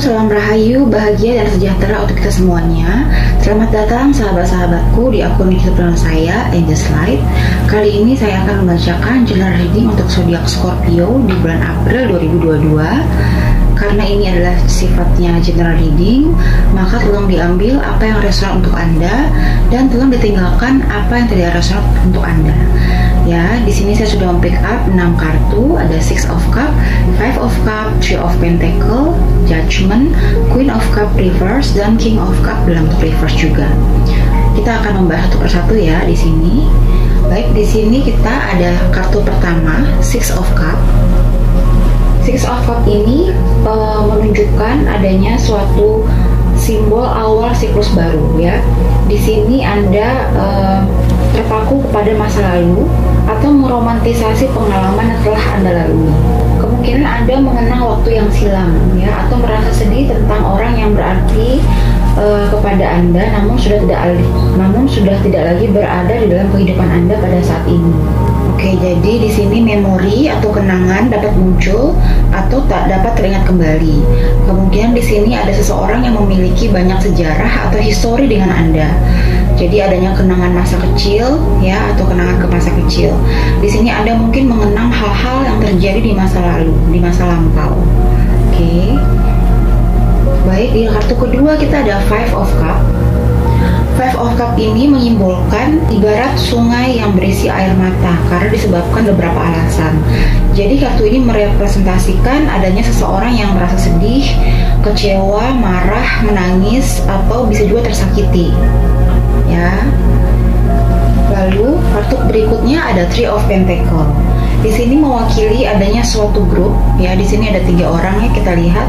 salam rahayu, bahagia dan sejahtera untuk kita semuanya. Selamat datang sahabat-sahabatku di akun YouTube saya, Angels Light. Kali ini saya akan membacakan general reading untuk zodiak Scorpio di bulan April 2022. Karena ini adalah sifatnya general reading, maka tolong diambil apa yang resonan untuk Anda dan tolong ditinggalkan apa yang tidak resonan untuk Anda. Ya, di sini saya sudah pick up 6 kartu, ada Six of Cup, Five of Cup, Three of Pentacle, Judgment, Queen of Cup reverse, dan King of Cup dalam reverse juga. Kita akan membahas satu persatu ya di sini. Baik, di sini kita ada kartu pertama, Six of Cup. Six of Cup ini menunjukkan adanya suatu simbol awal siklus baru ya. Di sini Anda terpaku kepada masa lalu atau meromantisasi pengalaman yang telah Anda lalui. Kemungkinan Anda mengenang waktu yang silam ya, atau merasa sedih tentang orang yang berarti kepada Anda, namun sudah tidak lagi berada di dalam kehidupan Anda pada saat ini. Oke, jadi di sini memori atau kenangan dapat muncul atau tak dapat teringat kembali. Kemungkinan di sini ada seseorang yang memiliki banyak sejarah atau histori dengan Anda. Jadi adanya kenangan masa kecil ya, atau kenangan ke masa kecil. Di sini Anda mungkin mengenang hal-hal yang terjadi di masa lalu, di masa lampau. Oke. Baik, di kartu kedua kita ada Five of Cup. Five of Cup ini menyimbolkan ibarat sungai yang berisi air mata karena disebabkan beberapa alasan. Jadi kartu ini merepresentasikan adanya seseorang yang merasa sedih, kecewa, marah, menangis, atau bisa juga tersakiti. Ya. Lalu kartu berikutnya ada Three of Pentacle. Di sini mewakili adanya suatu grup ya. Di sini ada 3 orang ya, kita lihat.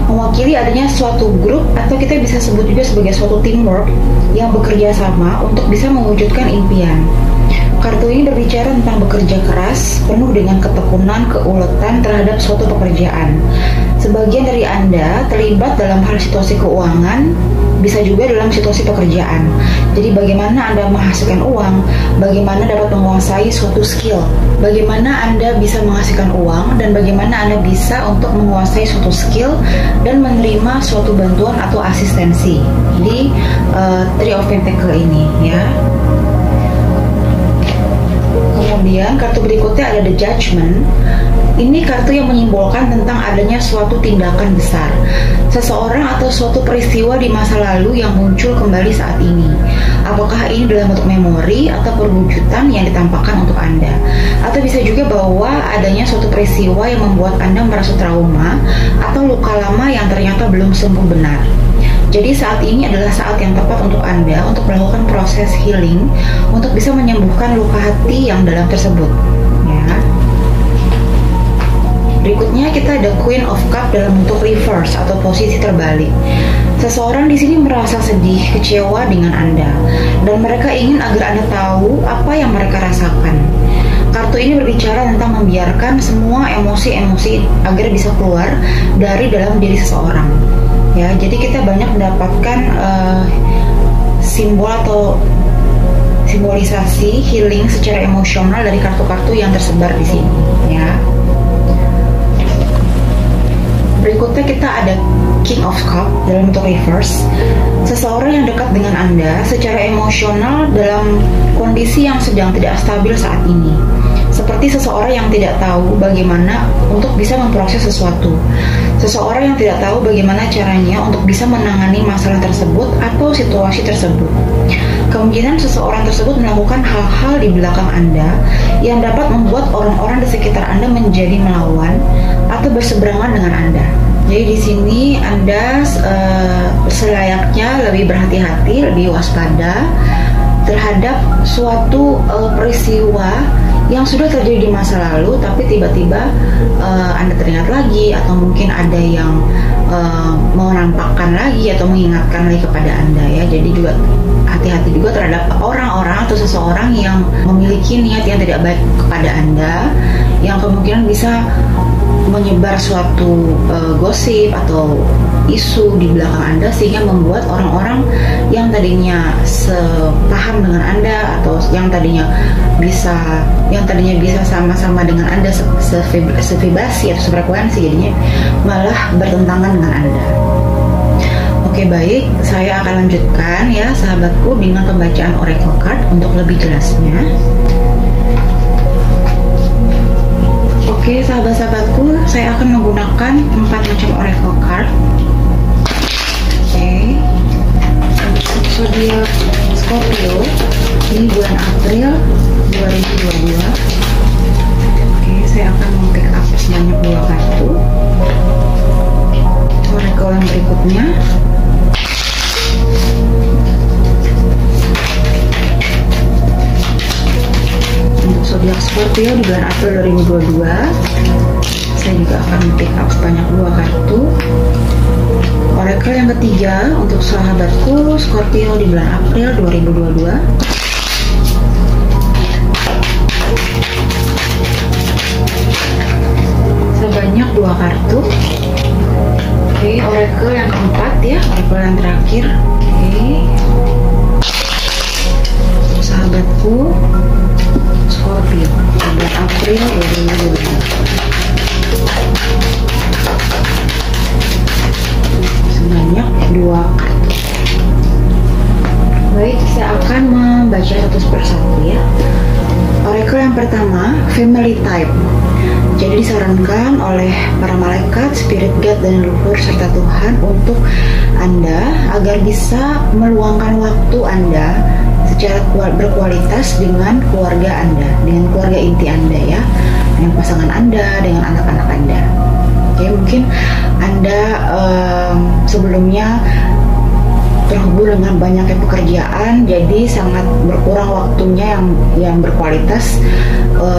Mewakili adanya suatu grup atau kita bisa sebut juga sebagai suatu teamwork yang bekerja sama untuk bisa mewujudkan impian. Kartu ini berbicara tentang bekerja keras, penuh dengan ketekunan, keuletan terhadap suatu pekerjaan. Sebagian dari Anda terlibat dalam hal situasi keuangan, bisa juga dalam situasi pekerjaan. Jadi bagaimana Anda menghasilkan uang, bagaimana dapat menguasai suatu skill, bagaimana Anda bisa menghasilkan uang, dan bagaimana Anda bisa untuk menguasai suatu skill dan menerima suatu bantuan atau asistensi di Three of Pentacle ini ya. Kemudian kartu berikutnya ada The Judgment. Ini kartu yang menyimbolkan tentang adanya suatu tindakan besar, seseorang atau suatu peristiwa di masa lalu yang muncul kembali saat ini. Apakah ini dalam bentuk memori atau perwujudan yang ditampakkan untuk Anda? Atau bisa juga bahwa adanya suatu peristiwa yang membuat Anda merasa trauma atau luka lama yang ternyata belum sembuh benar. Jadi saat ini adalah saat yang tepat untuk Anda untuk melakukan proses healing untuk bisa menyembuhkan luka hati yang dalam tersebut. Ya. Berikutnya kita ada Queen of Cup dalam bentuk reverse atau posisi terbalik. Seseorang di sini merasa sedih, kecewa dengan Anda, dan mereka ingin agar Anda tahu apa yang mereka rasakan. Kartu ini berbicara tentang membiarkan semua emosi-emosi agar bisa keluar dari dalam diri seseorang. Ya, jadi kita banyak mendapatkan simbol atau simbolisasi healing secara emosional dari kartu-kartu yang tersebar di sini. Ya. Berikutnya kita ada King of Cup dalam bentuk reverse. Seseorang yang dekat dengan Anda secara emosional dalam kondisi yang sedang tidak stabil saat ini. Seperti seseorang yang tidak tahu bagaimana untuk bisa memproses sesuatu. Seseorang yang tidak tahu bagaimana caranya untuk bisa menangani masalah tersebut atau situasi tersebut. Kemungkinan seseorang tersebut melakukan hal-hal di belakang Anda yang dapat membuat orang-orang di sekitar Anda menjadi melawan atau berseberangan dengan Anda. Jadi di sini Anda selayaknya lebih berhati-hati, lebih waspada terhadap suatu peristiwa yang sudah terjadi di masa lalu, tapi tiba-tiba Anda teringat lagi, atau mungkin ada yang mau nampakkan lagi atau mengingatkan lagi kepada Anda ya. Jadi juga hati-hati juga terhadap orang-orang atau seseorang yang memiliki niat yang tidak baik kepada Anda, yang kemungkinan bisa menyebar suatu gosip atau isu di belakang Anda, sehingga membuat orang-orang yang tadinya sepaham dengan Anda atau yang tadinya bisa sama-sama dengan Anda sevibrasi atau sefrekuensi, jadinya malah bertentangan dengan Anda. Oke, baik, saya akan lanjutkan ya sahabatku dengan pembacaan oracle card untuk lebih jelasnya. Oke, sahabat-sahabatku, saya akan menggunakan 4 macam oracle card. Oke, untuk zodiak Scorpio di bulan April 2022. Oke, saya akan meng-pick up sebanyak 2 kartu. Oracle yang berikutnya. Untuk zodiak Scorpio di bulan April 2022, saya juga akan pick up sebanyak 2 kartu. Oracle yang ketiga untuk sahabatku Scorpio di bulan April 2022. Sebanyak 2 kartu. Oke, oracle yang keempat ya, oracle yang terakhir. Oke, untuk sahabatku Scorpio bulan April 2022. Sebanyak 2 kartu. Baik, saya akan membaca satu persatu ya. Oracle yang pertama, family type. Jadi disarankan oleh para malaikat, spirit guide, dan leluhur serta Tuhan untuk Anda agar bisa meluangkan waktu Anda secara berkualitas dengan keluarga Anda, dengan keluarga inti Anda ya, dengan pasangan Anda, dengan anak-anak Anda. Oke, mungkin Anda sebelumnya terhubung dengan banyaknya pekerjaan, jadi sangat berkurang waktunya yang berkualitas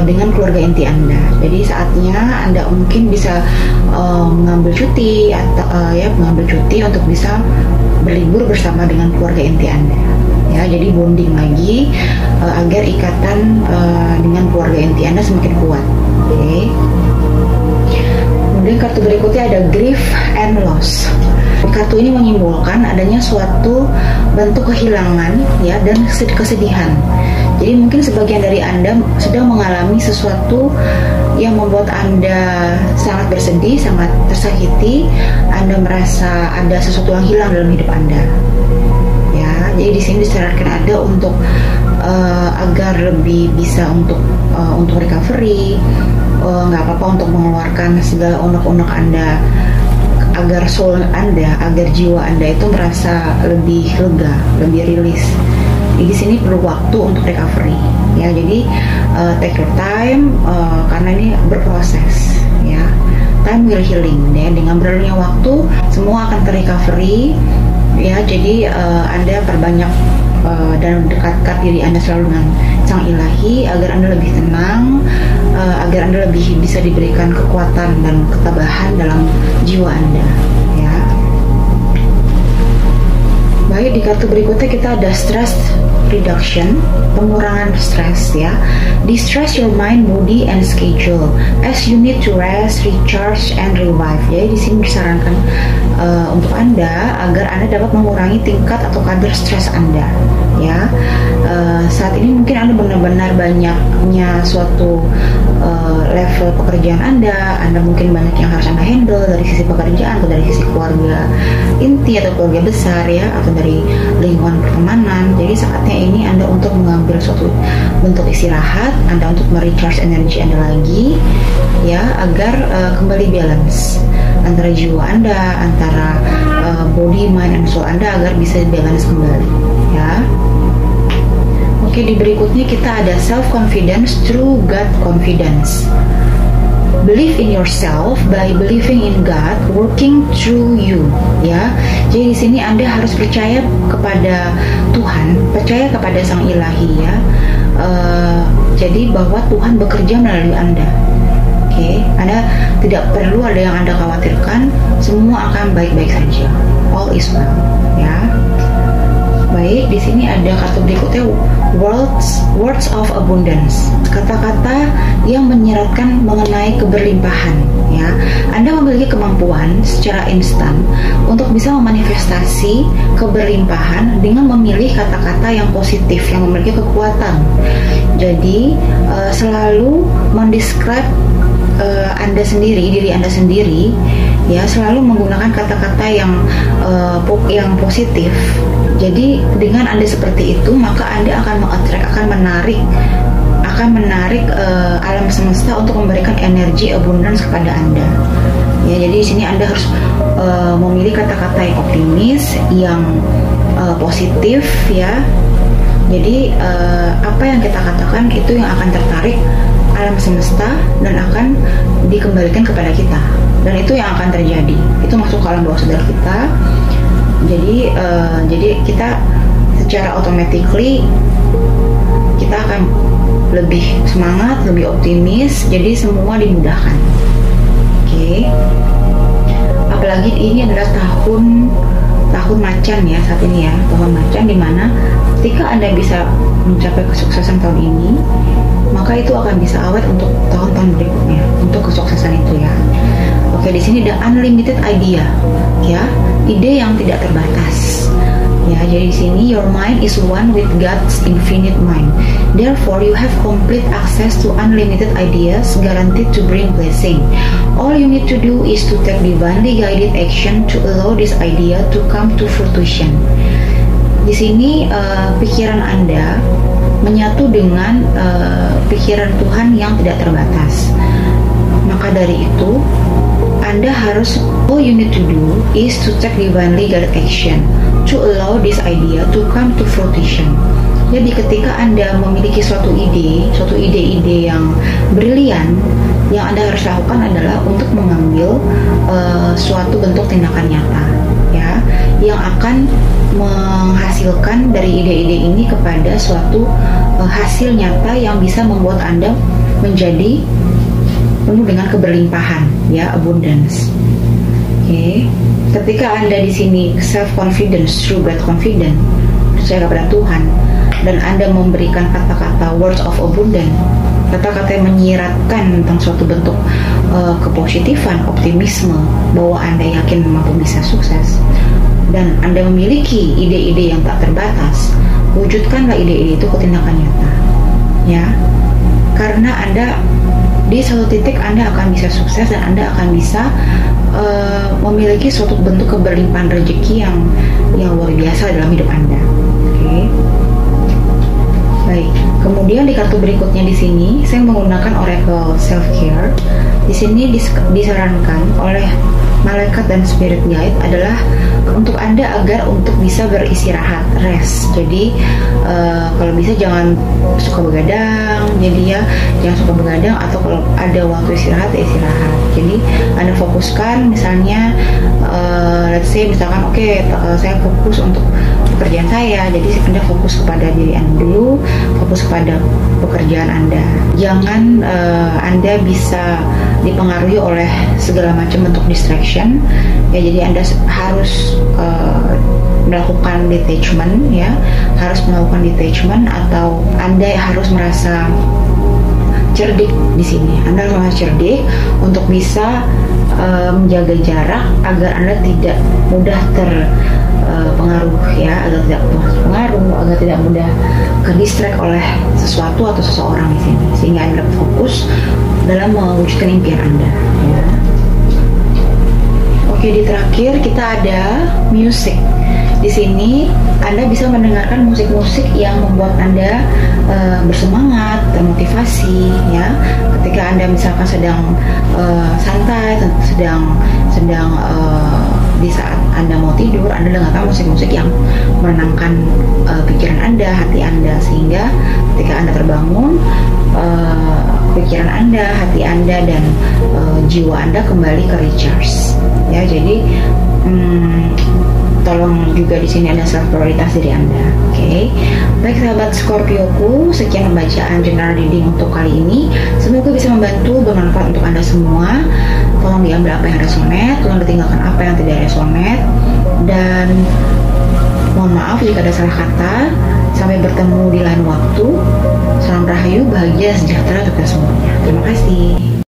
dengan keluarga inti Anda. Jadi saatnya Anda mungkin bisa mengambil cuti atau mengambil cuti untuk bisa berlibur bersama dengan keluarga inti Anda. Ya, jadi bonding lagi agar ikatan dengan keluarga inti Anda semakin kuat. Oke. Kemudian kartu berikutnya ada grief and loss. Kartu ini menyimbolkan adanya suatu bentuk kehilangan ya dan kesedihan. Jadi mungkin sebagian dari Anda sedang mengalami sesuatu yang membuat Anda sangat bersedih, sangat tersakiti. Anda merasa ada sesuatu yang hilang dalam hidup Anda. Ya, jadi di sini disarankan Anda untuk agar lebih bisa untuk recovery. Nggak apa-apa untuk mengeluarkan segala unek-unek Anda, agar soul Anda, agar jiwa Anda itu merasa lebih lega, lebih rilis. Jadi di sini perlu waktu untuk recovery. Ya, jadi take your time karena ini berproses. Ya, time will healing. Ya, dengan berlalunya waktu, semua akan terrecovery. Ya, jadi Anda perbanyak dan dekatkan diri Anda selalu dengan Sang Ilahi agar Anda lebih tenang, agar Anda lebih bisa diberikan kekuatan dan ketabahan dalam jiwa Anda. Ya. Baik, di kartu berikutnya kita ada stress reduction, pengurangan stres ya. Distress your mind, body, and schedule as you need to rest, recharge, and revive. Jadi di sini disarankan untuk Anda agar Anda dapat mengurangi tingkat atau kadar stres Anda. Ya, saat ini mungkin Anda benar-benar banyaknya suatu level pekerjaan Anda mungkin banyak yang harus Anda handle dari sisi pekerjaan atau dari sisi keluarga inti atau keluarga besar ya, atau dari lingkungan pertemanan. Jadi saatnya ini Anda untuk mengambil suatu bentuk istirahat, Anda untuk merecharge energi Anda lagi ya, agar kembali balance antara jiwa Anda, antara body, mind, and soul Anda agar bisa balance kembali ya. Oke, di berikutnya kita ada self-confidence through God confidence. Believe in yourself by believing in God working through you. Ya, jadi di sini Anda harus percaya kepada Tuhan, percaya kepada Sang Ilahi ya. Jadi bahwa Tuhan bekerja melalui Anda. Oke, Anda tidak perlu ada yang Anda khawatirkan, semua akan baik-baik saja. All is well. Ya. Baik, di di sini ada kartu berikutnya, words of abundance, kata-kata yang menyiratkan mengenai keberlimpahan. Ya, Anda memiliki kemampuan secara instan untuk bisa memanifestasi keberlimpahan dengan memilih kata-kata yang positif yang memiliki kekuatan. Jadi selalu mendescribe diri Anda sendiri, ya, selalu menggunakan kata-kata yang positif. Jadi dengan Anda seperti itu, maka Anda akan menarik alam semesta untuk memberikan energi abundance kepada Anda. Ya, jadi di sini Anda harus memilih kata-kata yang optimis, yang positif, ya. Jadi apa yang kita katakan itu yang akan tertarik alam semesta dan akan dikembalikan kepada kita, dan itu yang akan terjadi. Itu masuk ke alam bawah sadar kita. Jadi kita secara automatically kita akan lebih semangat, lebih optimis. Jadi semua dimudahkan. Oke. Apalagi ini adalah tahun macan ya, saat ini ya, tahun macan, dimana ketika Anda bisa mencapai kesuksesan tahun ini, maka itu akan bisa awet untuk tahun-tahun berikutnya, untuk kesuksesan itu ya. Oke, di sini ada unlimited idea, ya, ide yang tidak terbatas. Ya, jadi di sini your mind is one with God's infinite mind. Therefore, you have complete access to unlimited ideas guaranteed to bring blessing. All you need to do is to take divinely guided action to allow this idea to come to fruition. Di sini pikiran Anda menyatu dengan pikiran Tuhan yang tidak terbatas. Maka dari itu, Anda harus, all you need to do is to take divinely guided action to allow this idea to come to fruition. Jadi ketika Anda memiliki suatu ide-ide yang brilian, yang Anda harus lakukan adalah untuk mengambil suatu bentuk tindakan nyata, ya, yang akan menghasilkan dari ide-ide ini kepada suatu hasil nyata yang bisa membuat Anda menjadi penuh dengan keberlimpahan, ya, abundance. Oke. Ketika Anda di sini self confidence, true God confident, percaya kepada Tuhan, dan Anda memberikan kata-kata words of abundance, kata-kata yang menyiratkan tentang suatu bentuk kepositifan, optimisme, bahwa Anda yakin mampu bisa sukses, dan Anda memiliki ide-ide yang tak terbatas, wujudkanlah ide-ide itu ke tindakan nyata, ya. Karena Anda di suatu titik Anda akan bisa sukses, dan Anda akan bisa memiliki suatu bentuk keberlimpahan rezeki yang luar biasa dalam hidup Anda. Oke. Baik. Kemudian di kartu berikutnya di sini saya menggunakan Oracle Self Care. Di sini disarankan oleh malaikat dan spirit guide adalah untuk Anda agar untuk bisa beristirahat, rest. Jadi kalau bisa jangan suka begadang. Jadi ya jangan suka begadang, atau kalau ada waktu istirahat ya istirahat. Jadi Anda fokuskan, misalnya let's say misalkan saya fokus untuk pekerjaan saya. Jadi Anda fokus kepada diri Anda dulu, fokus kepada pekerjaan Anda. Jangan Anda bisa dipengaruhi oleh segala macam bentuk distraction. Ya, jadi Anda harus melakukan detachment, ya, harus melakukan detachment, atau Anda harus merasa cerdik di sini. Anda harus merasa cerdik untuk bisa menjaga jarak agar Anda tidak mudah terpengaruh, ya, agar tidak mudah terpengaruh, agar tidak mudah ke-distract oleh sesuatu atau seseorang di sini, sehingga Anda fokus dalam mewujudkan impian Anda, ya. Oke, di terakhir kita ada music. Di sini Anda bisa mendengarkan musik-musik yang membuat Anda bersemangat, termotivasi, ya. Ketika Anda misalkan sedang santai, sedang di saat Anda mau tidur, Anda dengarkan musik-musik yang menenangkan pikiran Anda, hati Anda, sehingga ketika Anda terbangun, pikiran Anda, hati Anda, dan jiwa Anda kembali ke recharge. Ya, jadi tolong juga di sini ada self prioritas diri Anda. Oke. Baik sahabat Scorpioku, sekian pembacaan general reading untuk kali ini. Semoga bisa membantu, bermanfaat untuk Anda semua. Tolong tolong diambil apa yang resonate, tolong ditinggalkan apa yang tidak resonate, dan mohon maaf jika ada salah kata. Sampai bertemu di lain waktu. Salam rahayu, bahagia, sejahtera untuk kita semuanya. Terima kasih.